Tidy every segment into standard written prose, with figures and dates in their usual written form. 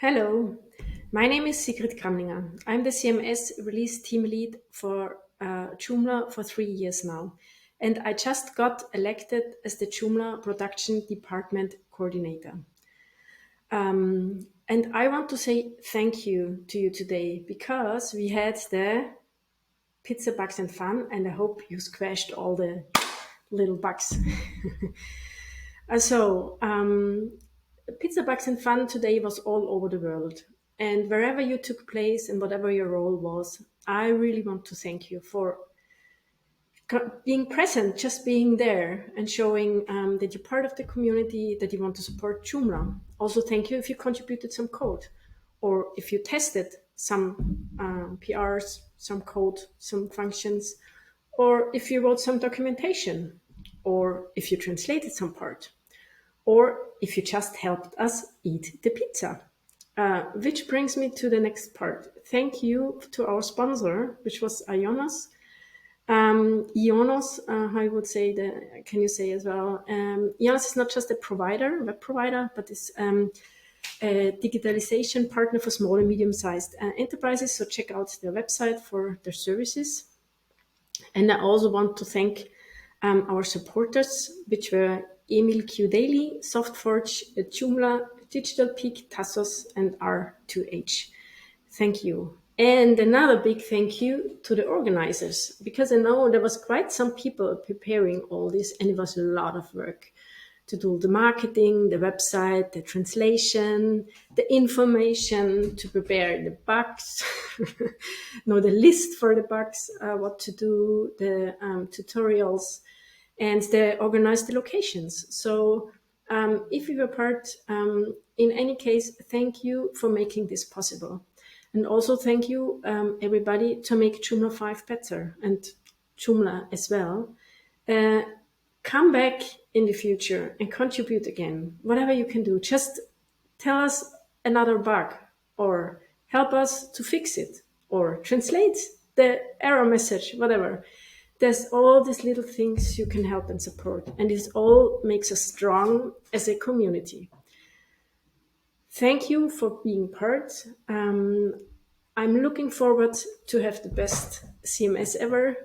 Hello, my name is Sigrid Gramlinger. I'm the CMS release team lead for Joomla for 3 years now. And I just got elected as the Joomla production department coordinator. And I want to say thank you to you today because we had the pizza bugs and fun, and I hope you squashed all the little bugs. So, Pizza Bugs and Fun today was all over the world. And wherever you took place and whatever your role was, I really want to thank you for being present, just being there and showing that you're part of the community, that you want to support Joomla. Also, thank you if you contributed some code or if you tested some PRs, some code, some functions, or if you wrote some documentation, or if you translated some part, or if you just helped us eat the pizza. Which brings me to the next part. Thank you to our sponsor, which was Ionos. Ionos, I would say, can you say as well? Ionos is not just a provider, web provider, but is a digitalization partner for small and medium-sized enterprises. So check out their website for their services. And I also want to thank our supporters, which were Emil Q Daily, Softforge, Joomla, Digital Peak, Tassos, and R2H. Thank you. And another big thank you to the organizers, because I know there was quite some people preparing all this, and it was a lot of work to do the marketing, the website, the translation, the information, to prepare the bugs, know the list for the bugs, what to do, the tutorials, and they organize the locations. So if you were part, in any case, thank you for making this possible. And also thank you, everybody, to make Joomla 5 better, and Joomla as well. Come back in the future and contribute again. Whatever you can do, just tell us another bug or help us to fix it or translate the error message, whatever. There's all these little things you can help and support, and this all makes us strong as a community. Thank you for being part. I'm looking forward to have the best CMS ever.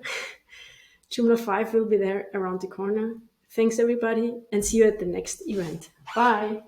Joomla 5 will be there around the corner. Thanks, everybody, and see you at the next event. Bye.